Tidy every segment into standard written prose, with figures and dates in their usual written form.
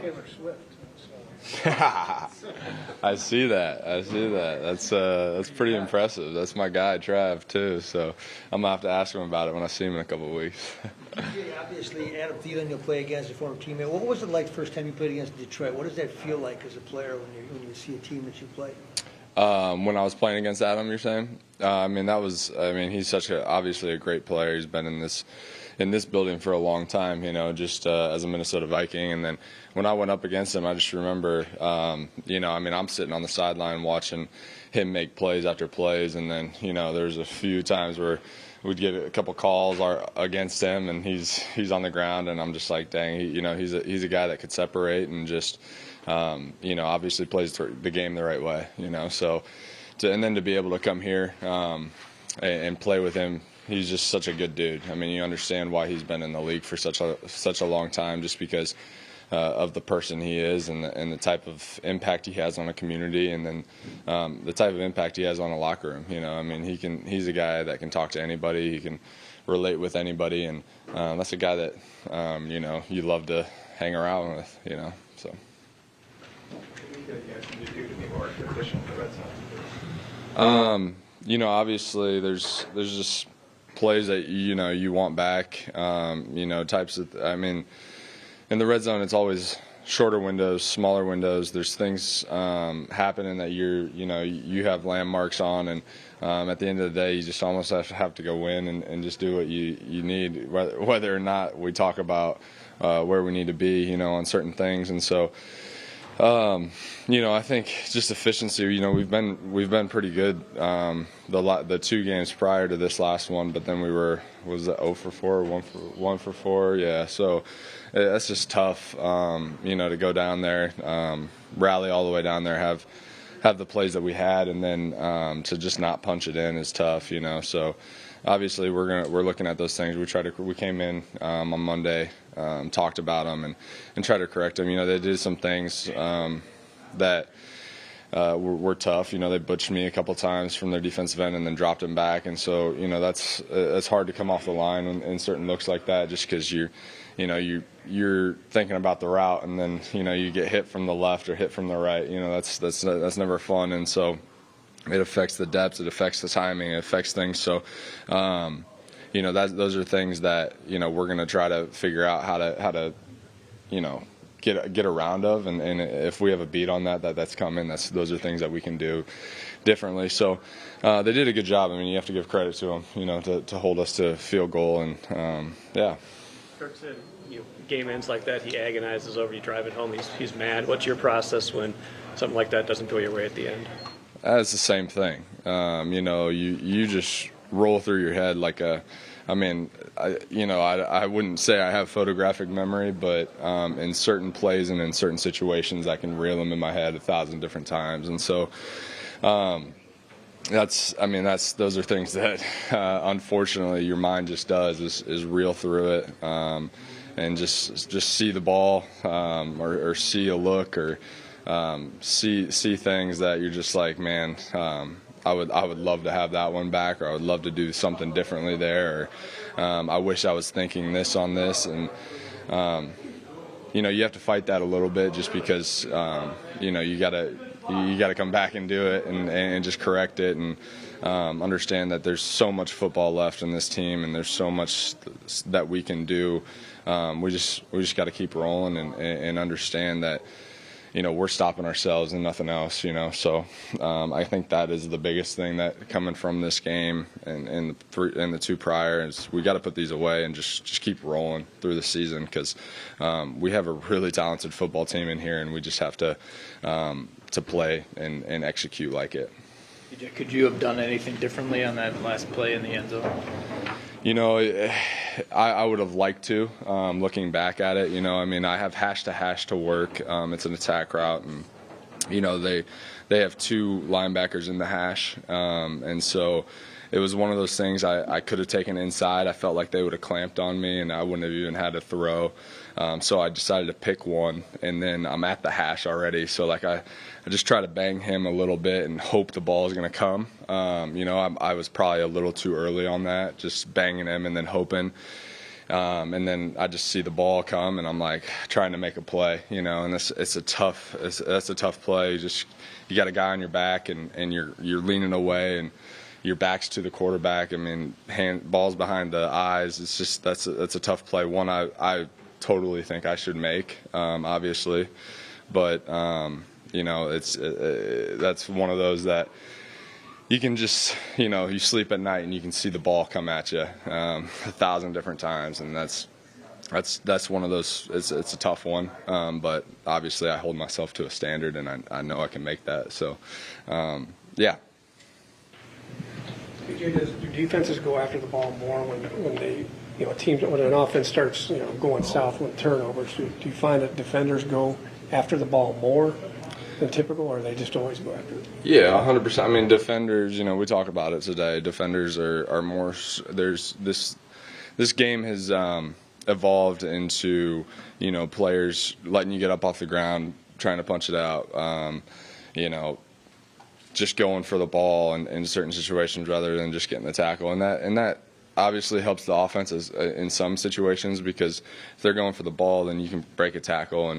Taylor Swift. I see that. That's pretty impressive. That's my guy, Trav, too. So I'm gonna have to ask him about it when I see him in a couple of weeks. Obviously, Adam Thielen, you'll play against a former teammate. What was it like the first time you played against Detroit? What does that feel like as a player when you see a team that you play? When I was playing against Adam, you're saying? He's obviously a great player. He's been in this building for a long time, just as a Minnesota Viking. And then when I went up against him, I just remember, I'm sitting on the sideline watching him make plays after plays. And then, there's a few times where we'd get a couple calls against him, and he's on the ground, and I'm just like, dang, he's a guy that could separate and just, obviously plays the game the right way, So, and then to be able to come here and play with him. He's just such a good dude. I mean, you understand why he's been in the league for such a long time, just because of the person he is and the type of impact he has on a community, and then the type of impact he has on a locker room. He's a guy that can talk to anybody. He can relate with anybody, and that's a guy that you love to hang around with. So. Obviously there's just plays that you want back, types of. In the red zone, it's always shorter windows, smaller windows. There's things happening that you have landmarks on, and at the end of the day, you just almost have to go in and just do what you need, whether or not we talk about where we need to be, on certain things, and so. I think just efficiency. We've been pretty good the 2 games prior to this last one, but then was it 0 for 4 or 1 for 4? Yeah, so that's just tough. To go down there, rally all the way down there, have the plays that we had, and then to just not punch it in is tough. So. Obviously, we're looking at those things. We came in on Monday, talked about them, and tried to correct them. They did some things that were tough. They butched me a couple times from their defensive end and then dropped him back, and so that's hard to come off the line in certain looks like that, just because you're thinking about the route, and then you get hit from the left or hit from the right. That's never fun, and so. It affects the depth, it affects the timing, it affects things. So, those are things that we're going to try to figure out how to get around of, and if we have a beat on that's coming, those are things that we can do differently. So, they did a good job. You have to give credit to them, to hold us to field goal, and yeah. Kirk said, game ends like that, he agonizes over you, drive it home. He's mad. What's your process when something like that doesn't go your way at the end? It's the same thing. You just roll through your head like I wouldn't say I have photographic memory, but in certain plays and in certain situations, I can reel them in my head 1,000 different times. And so those are things that unfortunately your mind just does is reel through it and just see the ball or see a look or see things that you're just like, man, I would love to have that one back, or I would love to do something differently there, or I wish I was thinking this on this, and you have to fight that a little bit, just because you gotta come back and do it and just correct it, and understand that there's so much football left in this team, and there's so much that we can do. We just got to keep rolling and understand that. We're stopping ourselves and nothing else, So I think that is the biggest thing that coming from this game and the 2 prior is we got to put these away and just keep rolling through the season, because we have a really talented football team in here, and we just have to play and execute like it. Could you have done anything differently on that last play in the end zone? I would have liked to, looking back at it. I have hash to work. It's an attack route, and, they have 2 linebackers in the hash. And so it was one of those things I could have taken inside. I felt like they would have clamped on me, and I wouldn't have even had to throw. So I decided to pick one, and then I'm at the hash already. So, I just try to bang him a little bit and hope the ball is going to come. I was probably a little too early on that, just banging him and then hoping. And then I just see the ball come, and I'm like trying to make a play, and that's a tough play. You got a guy on your back, and you're leaning away, and your back's to the quarterback. I mean, balls behind the eyes. It's just that's a tough play. One I totally think I should make, obviously, but that's one of those that you can just, you sleep at night and you can see the ball come at you 1,000 different times, and that's one of those. It's a tough one, but obviously I hold myself to a standard, and I know I can make that. So, yeah. Do defenses go after the ball more when they, teams, when an offense starts, going south with turnovers? Do you find that defenders go after the ball more than typical, or they just always go after it? Yeah, 100%. I mean, defenders, we talk about it today. Defenders are more. This game has evolved into, players letting you get up off the ground, trying to punch it out. Just going for the ball in certain situations rather than just getting the tackle, and that obviously helps the offenses in some situations, because if they're going for the ball, then you can break a tackle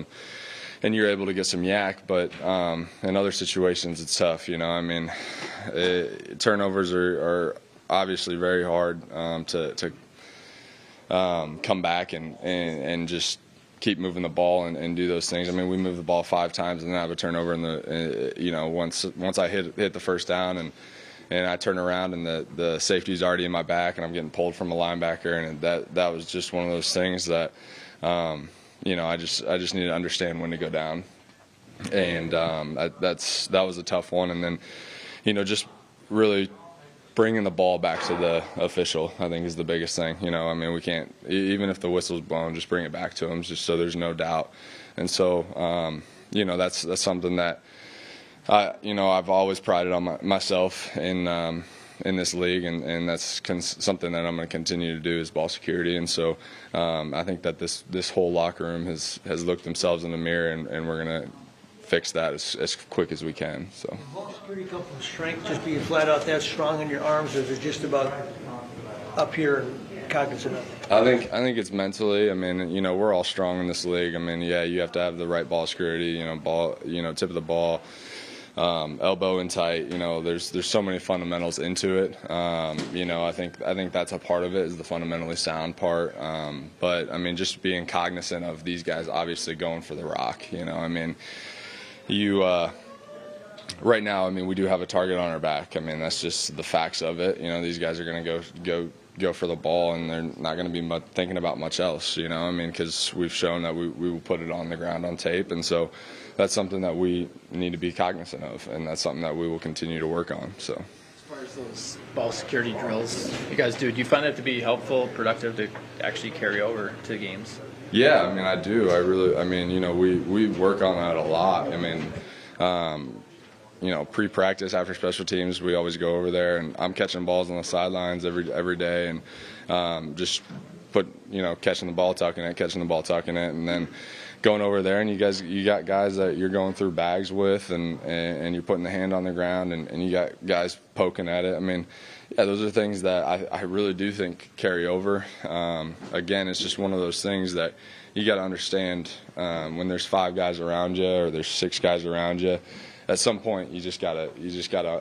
and you're able to get some yak. But in other situations, it's tough. I mean, turnovers are obviously very hard to come back and just keep moving the ball and do those things. I mean, we moved the ball 5 times and then have a turnover in the once I hit the first down and I turn around and the safety's already in my back and I'm getting pulled from a linebacker, and that was just one of those things that I just need to understand when to go down, and that was a tough one. And then just really bringing the ball back to the official, I think, is the biggest thing. I mean, we can't, even if the whistle's blown, just bring it back to him, just so there's no doubt. And so, that's something that I've always prided on myself in this league, and that's something that I'm going to continue to do, is ball security. And so, I think that this whole locker room has looked themselves in the mirror, and we're going to fix that as quick as we can. So. Ball security come from strength, just being flat out that strong in your arms, or is it just about up here and cognizant of it? I think it's mentally. I mean, we're all strong in this league. I mean, yeah, you have to have the right ball security. Tip of the ball, elbow in tight. There's so many fundamentals into it. I think that's a part of it, is the fundamentally sound part. But I mean, just being cognizant of these guys obviously going for the rock. I mean. Right now, I mean, we do have a target on our back. I mean, that's just the facts of it. These guys are going to go for the ball, and they're not going to be thinking about much else. I mean, because we've shown that we will put it on the ground on tape, and so that's something that we need to be cognizant of, and that's something that we will continue to work on. So. As far as those ball security drills you guys do you find that to be helpful, productive to actually carry over to games? Yeah, I mean, I do. We work on that a lot. I mean, pre-practice after special teams, we always go over there, and I'm catching balls on the sidelines every day, and just catching the ball, tucking it, and then going over there, and you got guys that you're going through bags with, and you're putting the hand on the ground, and you got guys poking at it. I mean, yeah, those are things that I really do think carry over. Again, it's just one of those things that you got to understand when there's 5 guys around you or there's 6 guys around you. At some point, you just gotta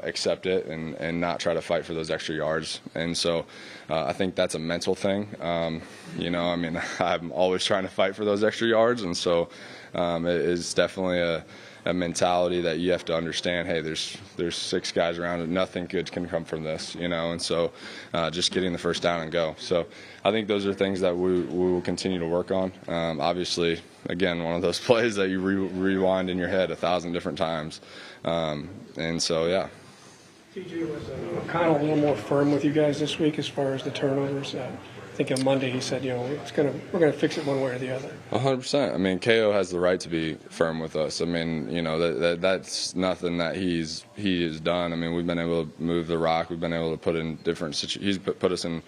accept it and not try to fight for those extra yards. And so, I think that's a mental thing. I mean, I'm always trying to fight for those extra yards, and so it is definitely a mentality that you have to understand. Hey, there's 6 guys around, and nothing good can come from this, and so just getting the first down and go. So I think those are things that we will continue to work on. Obviously, again, one of those plays that you rewind in your head 1,000 different times, and so yeah. TJ, was O'Connell a little more firm with you guys this week as far as the turnovers? I think on Monday he said, we're going to fix it one way or the other. 100%. I mean, KO has the right to be firm with us. I mean, that's nothing that he has done. I mean, we've been able to move the rock. We've been able to put in different he's put us in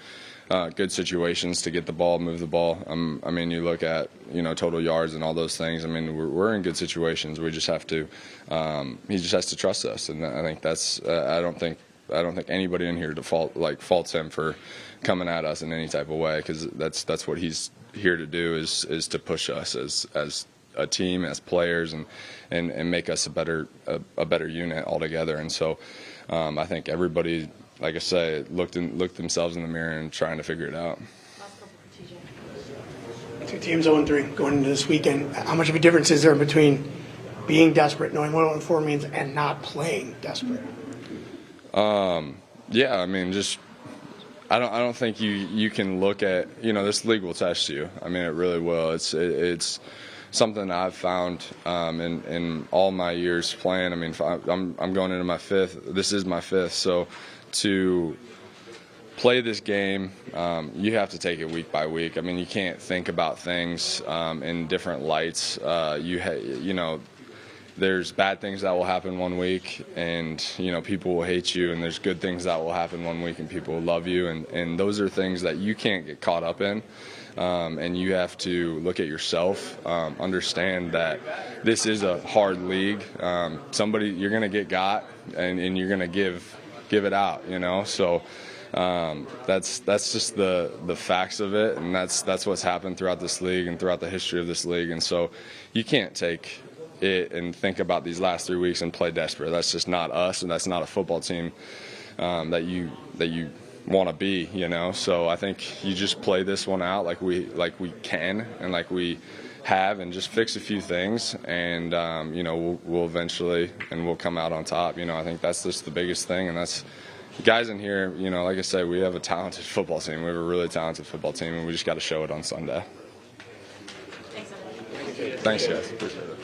good situations to get the ball, move the ball. I mean, you look at total yards and all those things. I mean, we're in good situations. We just have to. He just has to trust us, and I think that's. I don't think don't think anybody in here faults him for coming at us in any type of way, because that's what he's here to do, is to push us as a team, as players, and make us a better unit altogether. And so I think everybody, like I say, looked themselves in the mirror and trying to figure it out. Two teams 0-3 going into this weekend. How much of a difference is there between being desperate, knowing what 0-4 means, and not playing desperate? Yeah, I mean, just I don't think you can look at, this league will test you. I mean, it really will. It's something I've found in all my years playing. I mean, I'm going into my fifth. This is my fifth, so to play this game, you have to take it week by week. I mean, you can't think about things in different lights. There's bad things that will happen one week, and people will hate you, and there's good things that will happen one week, and people will love you, and those are things that you can't get caught up in. And you have to look at yourself, understand that this is a hard league. You're going to get and you're going to give it out, So that's just the facts of it, and that's what's happened throughout this league and throughout the history of this league. And so you can't take it and think about these last 3 weeks and play desperate. That's just not us, and that's not a football team that you want to be, So I think you just play this one out like we can and like we have, and just fix a few things, and we'll eventually we'll come out on top. I think that's just the biggest thing, and that's guys in here. Like I said, we have a talented football team. We have a really talented football team, and we just got to show it on Sunday. Thanks, guys. Appreciate it.